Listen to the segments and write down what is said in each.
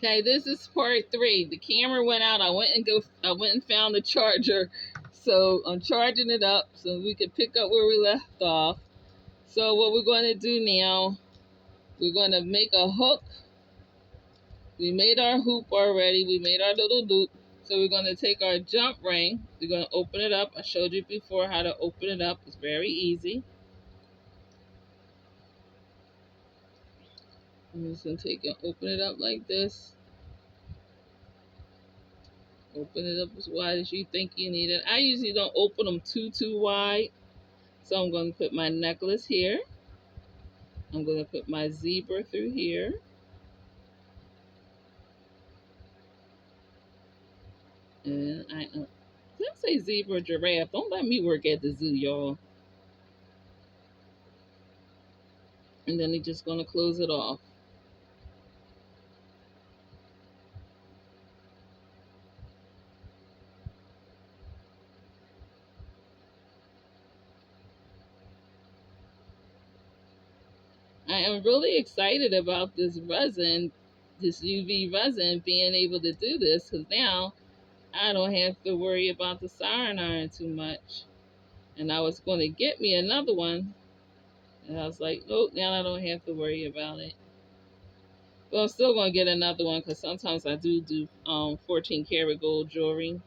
Okay, this is part 3. The camera went out. I went and found the charger. So I'm charging it up so we can pick up where we left off. So what we're going to do now, we're going to make a hook. We made our hoop already. We made our little loop. So we're going to take our jump ring. We're going to open it up. I showed you before how to open it up. It's very easy. I'm just going to take and open it up like this. Open it up as wide as you think you need it. I usually don't open them too wide. So I'm going to put my necklace here. I'm going to put my zebra through here. And did I say zebra or giraffe? Don't let me work at the zoo, y'all. And then you're just going to close it off. I am really excited about this resin, this UV resin, being able to do this, because now I don't have to worry about the siren iron too much. And I was going to get me another one, and I was like, oh, now I don't have to worry about it. But I'm still going to get another one, because sometimes I do 14 karat gold jewelry.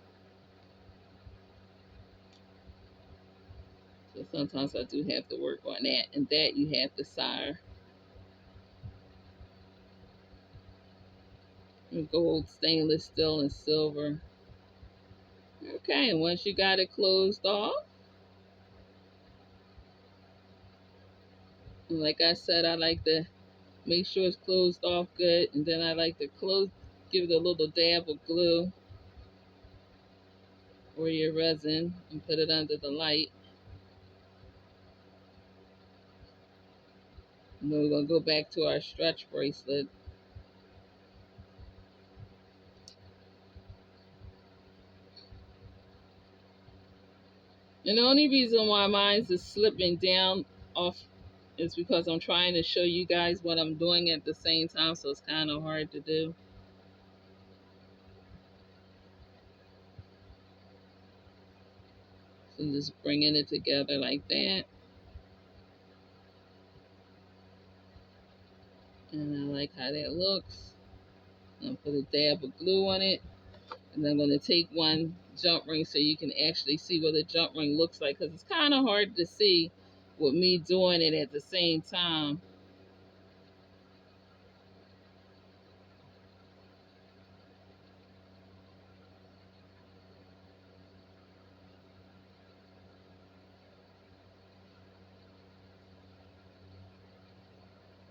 So sometimes I do have to work on that, and that you have to sire. Gold, stainless steel, and silver. Okay, and once you got it closed off, like I said, I like to make sure it's closed off good, and then I like to give it a little dab of glue or your resin and put it under the light. And then we're going to go back to our stretch bracelet. And the only reason why mine is slipping down off is because I'm trying to show you guys what I'm doing at the same time, so it's kind of hard to do. So just bringing it together like that. And I like how that looks. I'm going to put a dab of glue on it. And I'm going to take one jump ring so you can actually see what a jump ring looks like, because it's kind of hard to see with me doing it at the same time.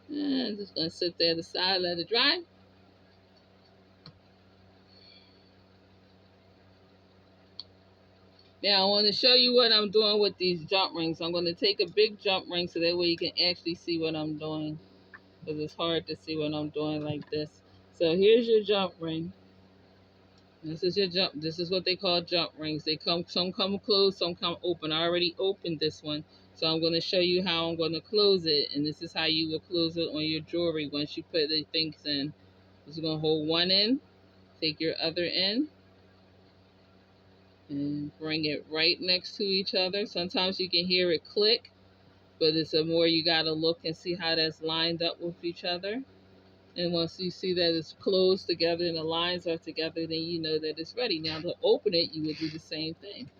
And I'm just going to sit there aside, let it dry. Now I want to show you what I'm doing with these jump rings. I'm going to take a big jump ring so that way you can actually see what I'm doing, because it's hard to see what I'm doing like this. So here's your jump ring. This is your jump. This is what they call jump rings. Some come closed, some come open. I already opened this one, so I'm going to show you how I'm going to close it. And this is how you will close it on your jewelry once you put the things in. Just going to hold one end, take your other end, and bring it right next to each other. Sometimes you can hear it click, but it's a more you got to look and see how that's lined up with each other. And once you see that it's closed together and the lines are together, then you know that it's ready. Now to open it, you would do the same thing.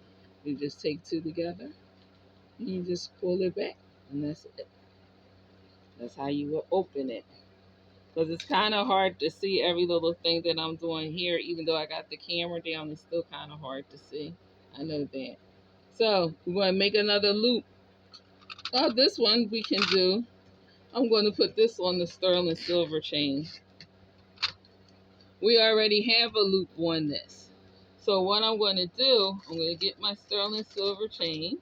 You just take two together, and you just pull it back, and that's it. That's how you will open it. Because it's kind of hard to see every little thing that I'm doing here. Even though I got the camera down, it's still kind of hard to see. I know that. So we're going to make another loop. Oh, this one we can do. I'm going to put this on the sterling silver chain. We already have a loop on this. So what I'm going to do, I'm going to get my sterling silver chain.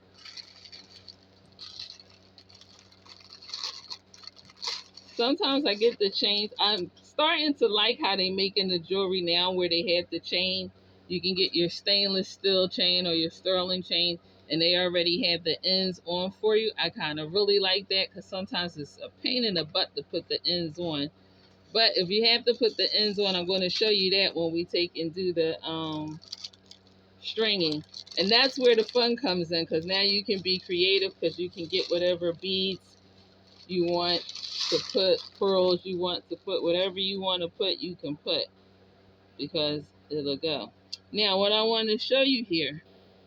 Sometimes I get the chains. I'm starting to like how they making the jewelry now where they have the chain. You can get your stainless steel chain or your sterling chain, and they already have the ends on for you. I kind of really like that, because sometimes it's a pain in the butt to put the ends on. But if you have to put the ends on, I'm going to show you that when we take and do the stringing. And that's where the fun comes in, because now you can be creative, because you can get whatever beads you want to put, pearls you want to put, whatever you want to put, you can put, because it'll go. Now, what I want to show you here,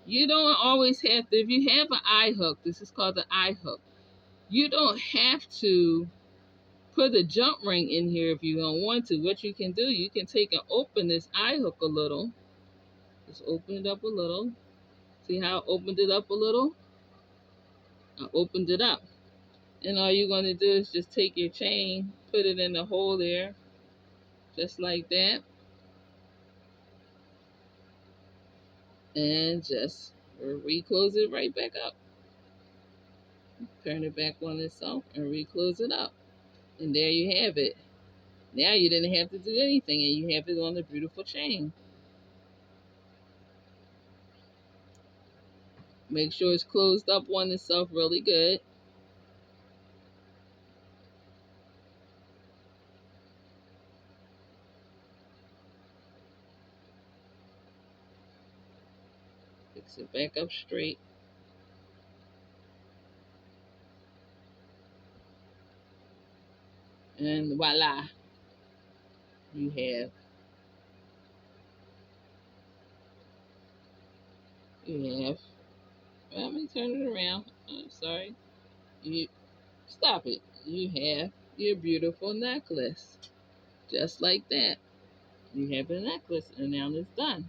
you don't always have to, if you have an eye hook, this is called the eye hook, you don't have to put a jump ring in here if you don't want to. What you can do, you can take and open this eye hook a little. Just open it up a little. See how I opened it up a little? I opened it up. And all you're going to do is just take your chain, put it in the hole there, just like that. And just reclose it right back up. Turn it back on itself and reclose it up. And there you have it. Now you didn't have to do anything, and you have it on the beautiful chain. Make sure it's closed up on itself really good. Fix it back up straight. And voila, you have, let me turn it around. I'm sorry. You stop it. You have your beautiful necklace. Just like that. You have a necklace, and now it's done.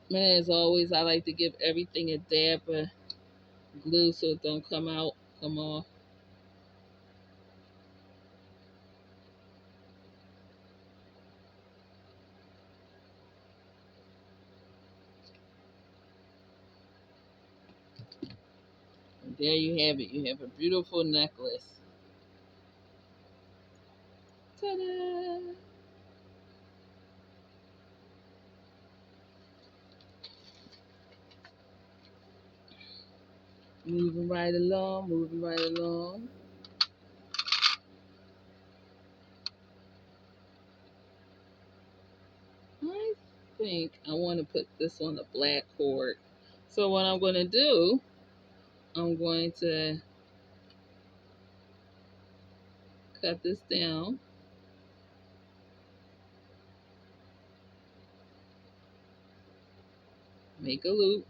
Man, as always, I like to give everything a dab of glue so it don't come off. And there you have it. You have a beautiful necklace. Ta-da! Moving right along, moving right along. I think I want to put this on the black cord. So what I'm going to do, I'm going to cut this down. Make a loop.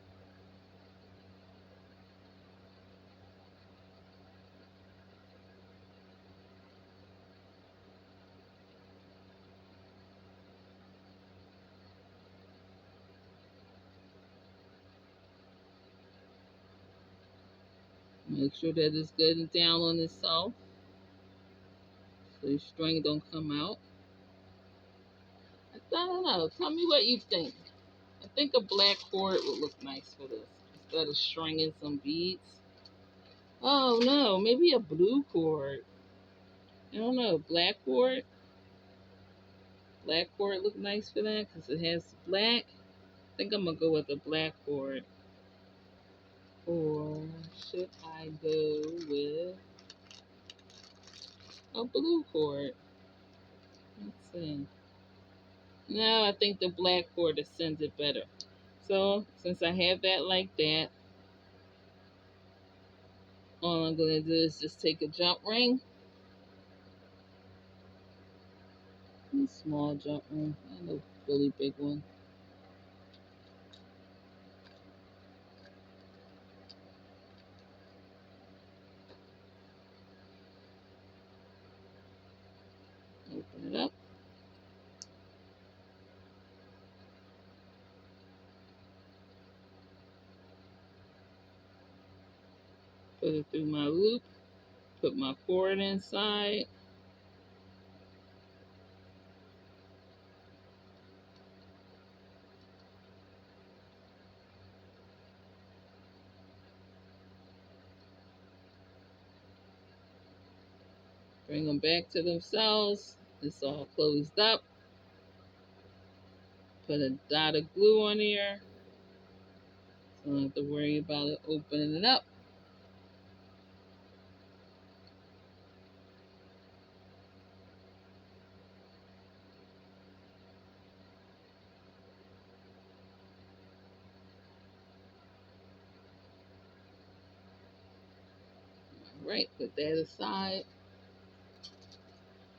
Make sure that it's good and down on itself, so your string don't come out. I don't know. Tell me what you think. I think a black cord would look nice for this, instead of stringing some beads. Oh no, maybe a blue cord. I don't know, black cord. Black cord look nice for that because it has black. I think I'm gonna go with a black cord. Or should I go with a blue cord? Let's see. No, I think the black cord sends it better. So since I have that like that, all I'm gonna do is just take a jump ring. A small jump ring, not a really big one. Open it up. Put it through my loop. Put my cord inside. Bring them back to themselves. It's all closed up. Put a dot of glue on here, so I don't have to worry about it opening it up. Right, put that aside.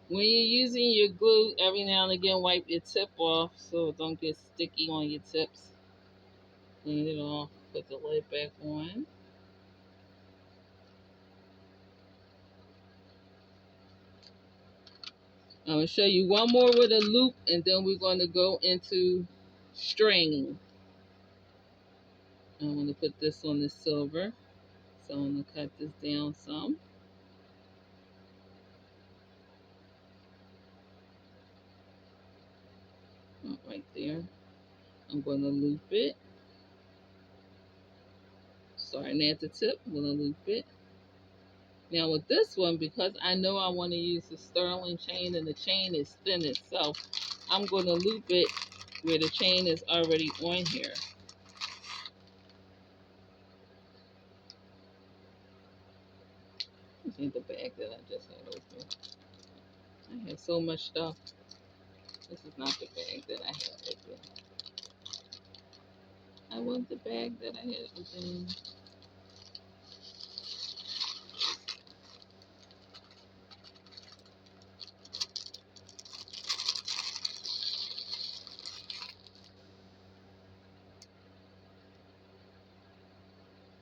When you're using your glue, every now and again wipe your tip off so it don't get sticky on your tips. Clean it off, put the lid back on. I'm going to show you one more with a loop, and then we're going to go into stringing. I'm going to put this on the silver. So I'm going to cut this down some. Right there. I'm going to loop it. Starting at the tip, I'm going to loop it. Now with this one, because I know I want to use the sterling chain and the chain is thin itself, I'm going to loop it where the chain is already on here. This ain't the bag that I just had open. I have so much stuff. This is not the bag that I had open. I want the bag that I had open.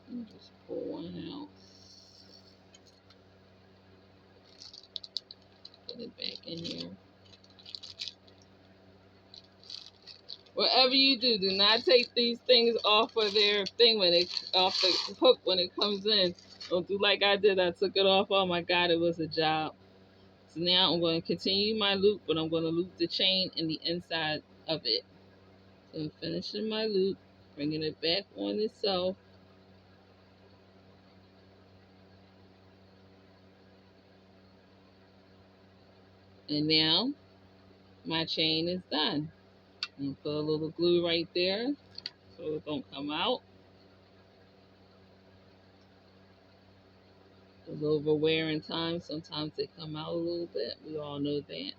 Let me just pull one out. Put it back in here. Whatever you do, do not take these things off of their thing when it off the hook when it comes in. Don't do like I did. I took it off. Oh my God, it was a job. So now I'm going to continue my loop, but I'm going to loop the chain in the inside of it. So I'm finishing my loop, bringing it back on itself. And now my chain is done. And put a little glue right there so it don't come out. Because over wear and time, sometimes they come out a little bit. We all know that.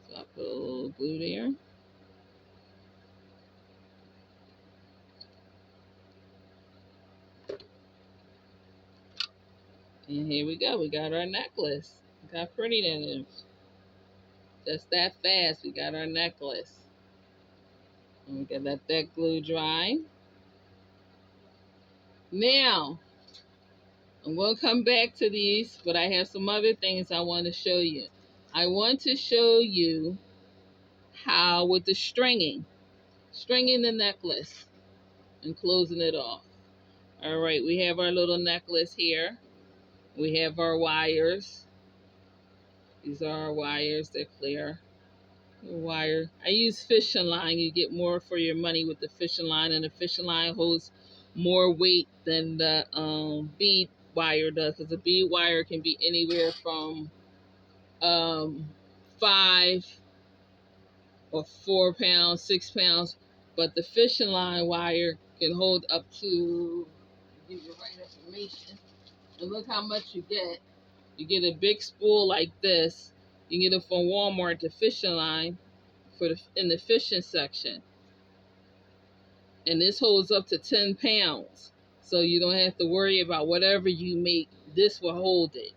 So I put a little glue there. And here we go. We got our necklace. Look how pretty that is. Just that fast, we got our necklace. And we can let that glue dry. Now, I'm going to come back to these, but I have some other things I want to show you. I want to show you how with the stringing the necklace and closing it off. All right, we have our little necklace here. We have our wires. These are our wires, they're clear. Wire. I use fishing line. You get more for your money with the fishing line, and the fishing line holds more weight than the bead wire does, because the bead wire can be anywhere from 5 or 4 pounds, 6 pounds, but the fishing line wire can hold up to, give you the right information, and look how much you get. You get a big spool like this. You get it from Walmart, the fishing line, in the fishing section. And this holds up to 10 pounds. So you don't have to worry about whatever you make, this will hold it.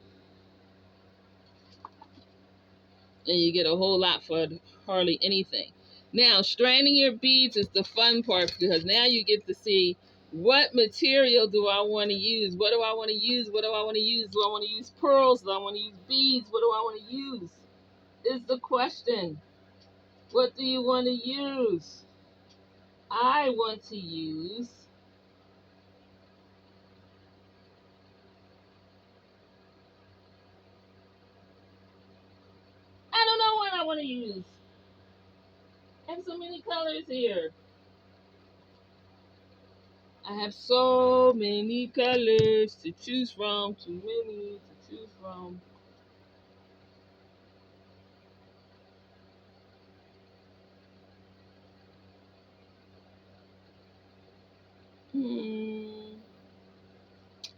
And you get a whole lot for hardly anything. Now, stranding your beads is the fun part, because now you get to see what material do I want to use? What do I want to use? What do I want to use? Do I want to use pearls? Do I want to use beads? What do I want to use? Is the question. What do you want to use? I want to use I don't know what I want to use. I have so many colors here. I have so many colors to choose from. Too many to choose from.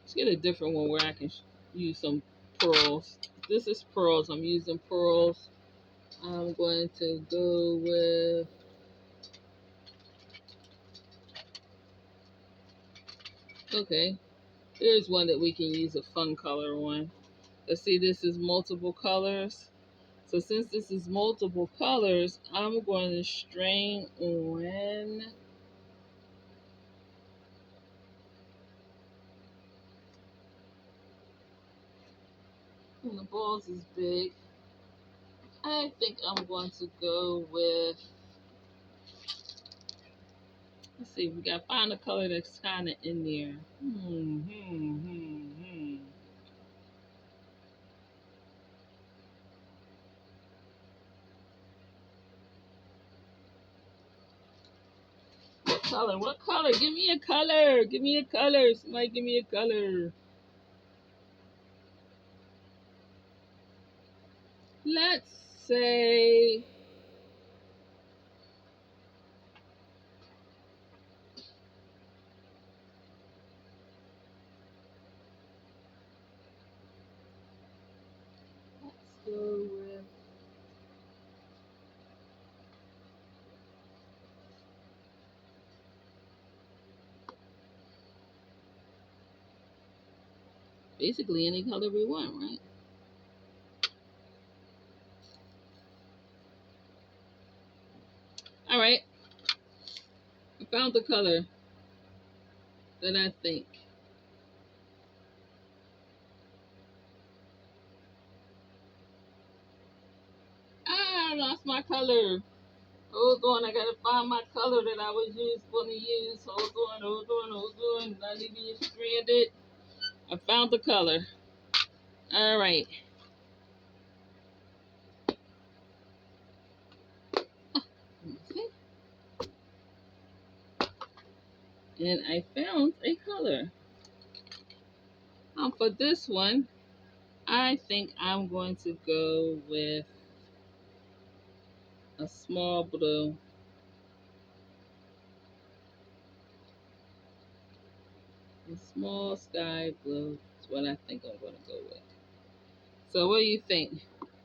Let's get a different one where I can use some pearls. This is pearls. I'm using pearls. I'm going to go with, okay, Here's one that we can use a fun color on. Let's see, this is multiple colors. So since this is multiple colors, I'm going to string on, when the balls is big, I think I'm going to go with, let's see, we got to find a color that's kind of in there. What color? What color? Give me a color. Give me a color. Somebody give me a color. Let's say, let's go with, basically any color we want, right? All right. I found the color that I think. Ah, I lost my color. Hold on, I gotta find my color that I was going to use. Hold on. Not leaving you stranded. I found the color. All right. Okay. And I found a color. For this one, I think I'm going to go with a small blue. A small sky blue is what I think I'm going to go with. So what do you think?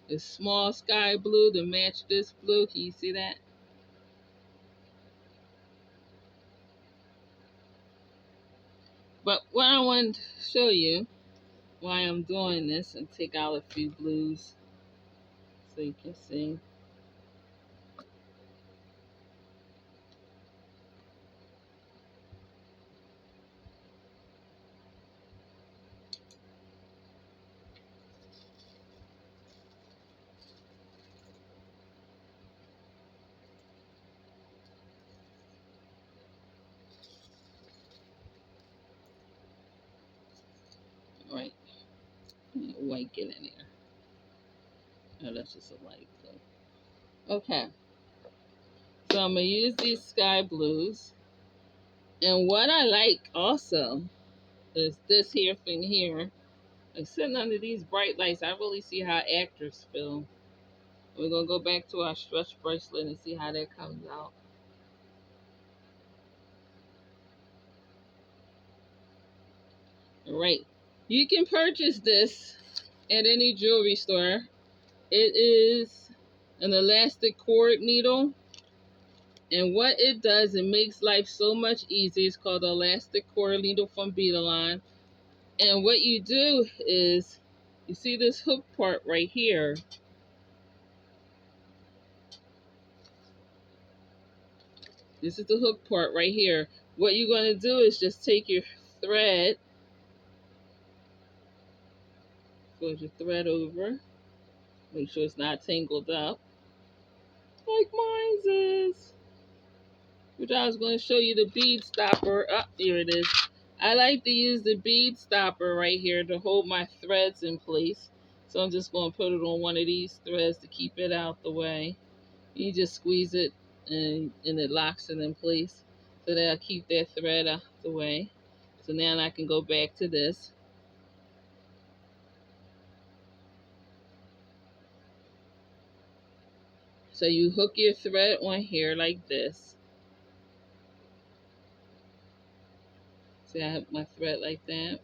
The small sky blue to match this blue. Can you see that? But what I want to show you why I'm doing this and take out a few blues so you can see. All right, white get in there. Oh, that's just a light blue. Okay, so I'm gonna use these sky blues. And what I like also is this here thing here. Like sitting under these bright lights, I really see how actors feel. We're gonna go back to our stretch bracelet and see how that comes out. All right, you can purchase this at any jewelry store. It is an elastic cord needle, and what it does, it makes life so much easier. It's called the elastic cord needle from Beadline. And what you do is, you see this hook part right here. This is the hook part right here. What you're going to do is just take your thread, fold your thread over, make sure it's not tangled up, like mine's is. Which I was going to show you the bead stopper. Oh, here it is. I like to use the bead stopper right here to hold my threads in place. So I'm just going to put it on one of these threads to keep it out the way. You just squeeze it and it locks it in place. So that'll keep that thread out the way. So now I can go back to this. So you hook your thread on here like this. See, I have my thread like that.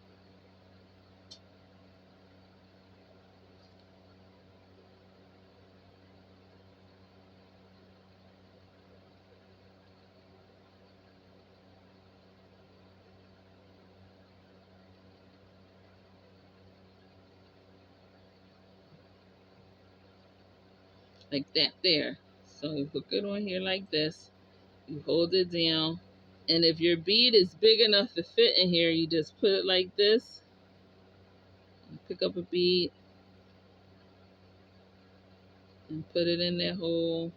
like that there. So you hook it on here like this. You hold it down. And if your bead is big enough to fit in here, you just put it like this. You pick up a bead and put it in that hole.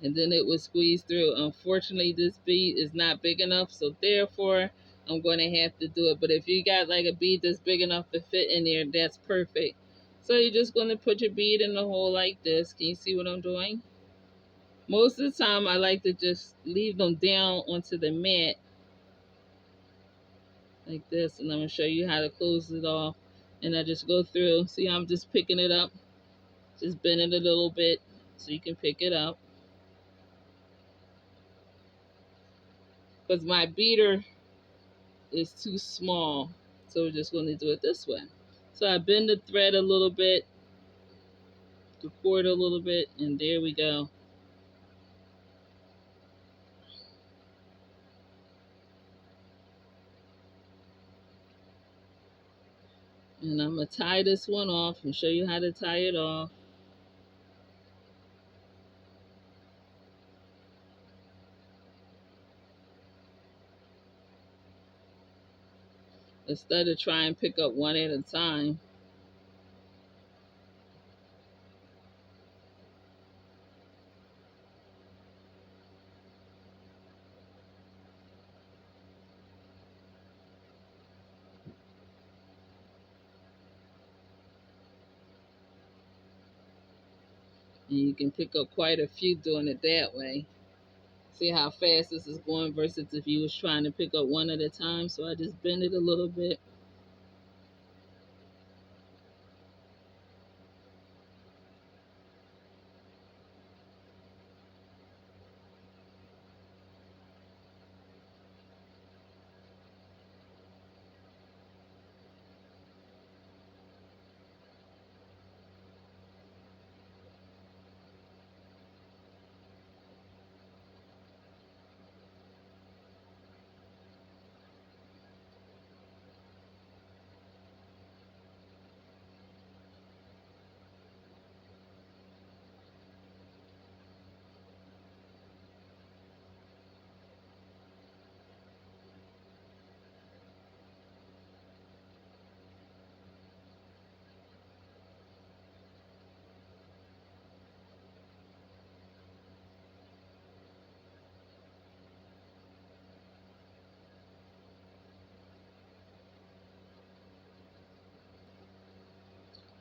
And then it would squeeze through. Unfortunately, this bead is not big enough, so therefore I'm going to have to do it. But if you got like a bead that's big enough to fit in there, that's perfect. So you're just going to put your bead in the hole like this. Can you see what I'm doing? Most of the time I like to just leave them down onto the mat like this, and I'm going to show you how to close it off. And I just go through. See, I'm just picking it up. Just bend it a little bit so you can pick it up. Because my beater is too small, so we're just going to do it this way. So I bend the thread a little bit, the cord a little bit, and there we go. And I'm going to tie this one off and show you how to tie it off. Instead of trying to pick up one at a time. And you can pick up quite a few doing it that way. See how fast this is going versus if you was trying to pick up one at a time. So I just bend it a little bit.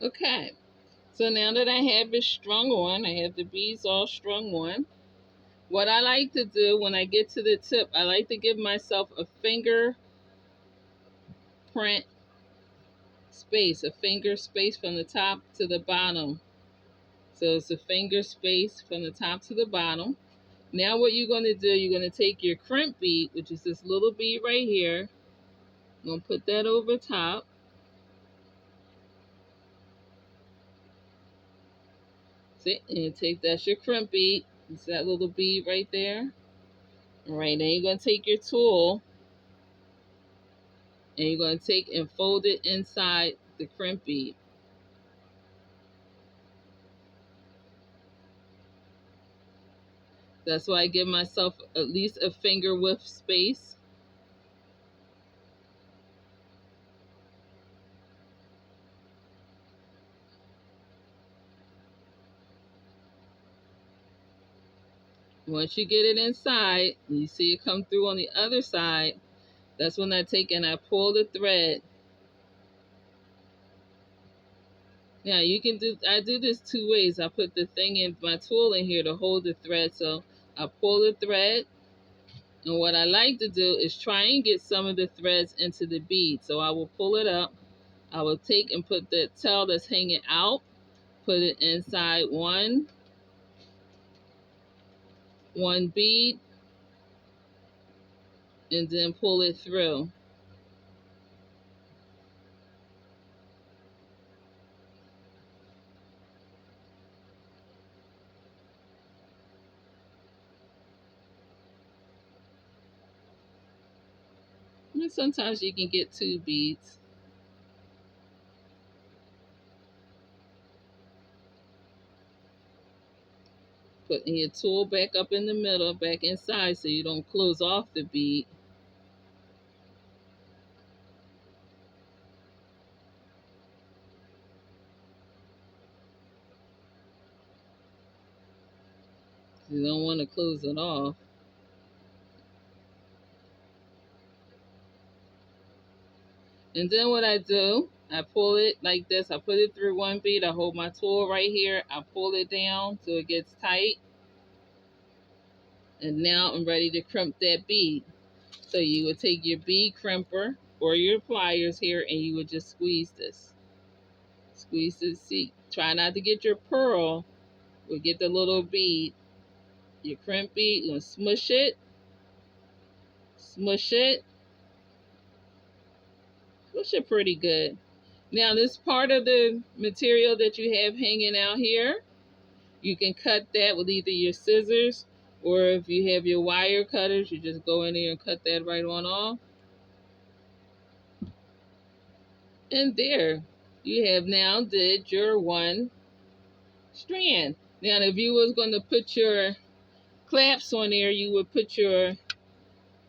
Okay, so now that I have it strung on, I have the beads all strung on. What I like to do when I get to the tip, I like to give myself a finger print space, a finger space from the top to the bottom. So it's a finger space from the top to the bottom. Now what you're going to do, you're going to take your crimp bead, which is this little bead right here. I'm going to put that over top. See, and you take, that's your crimp bead. It's that little bead right there. All right, now you're going to take your tool and you're going to take and fold it inside the crimp bead. That's why I give myself at least a finger width space. Once you get it inside, you see it come through on the other side, that's when I take and I pull the thread. Now you can do, I do this two ways. I put the thing in, my tool in here to hold the thread. So I pull the thread, and what I like to do is try and get some of the threads into the bead. So I will pull it up. I will take and put the tail that's hanging out, put it inside one bead, and then pull it through. And sometimes you can get two beads. Putting your tool back up in the middle, back inside, so you don't close off the bead. You don't want to close it off. And then what I do, I pull it like this. I put it through one bead. I hold my tool right here. I pull it down so it gets tight. And now I'm ready to crimp that bead. So you would take your bead crimper or your pliers here and you would just squeeze this. Squeeze this. See, try not to get your pearl. We'll get the little bead. Your crimp bead, you're going to smush it. Smush it. Smush it pretty good. Now this part of the material that you have hanging out here, you can cut that with either your scissors or if you have your wire cutters, you just go in there and cut that right on off. And there, you have now did your one strand. Now if you was going to put your clasps on there, you would put your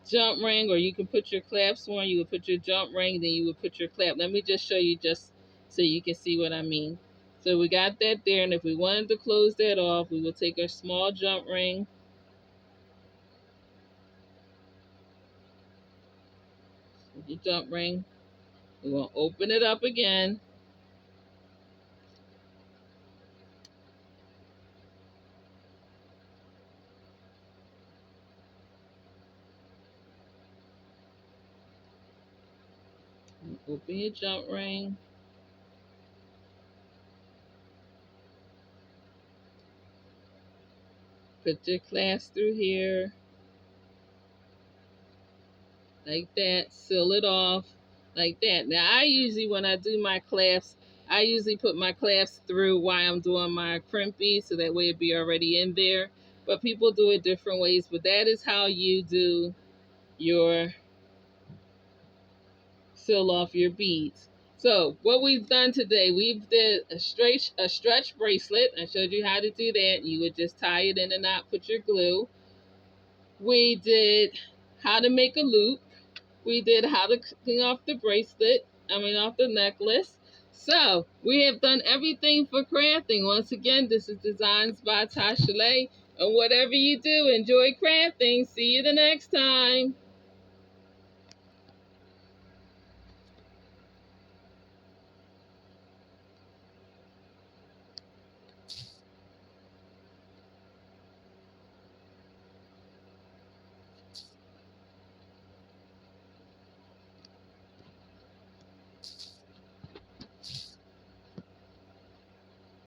jump ring, or you can put your clasps on, you would put your jump ring, then you would put your clasp. Let me just show you just so you can see what I mean. So we got that there, and if we wanted to close that off, we will take our small jump ring, your jump ring, we're going to open it up again. Open your jump ring. Put your clasp through here. Like that. Seal it off. Like that. Now I usually, when I do my clasps, I usually put my clasps through while I'm doing my crimp bead, so that way it'd be already in there. But people do it different ways. But that is how you do your seal off your beads. So what we've done today, we've did a stretch bracelet. I showed you how to do that. You would just tie it in a knot, put your glue. We did how to make a loop. We did how to clean off the bracelet, off the necklace. So we have done everything for crafting. Once again, this is Designs by Tasha Leigh. And whatever you do, enjoy crafting. See you the next time.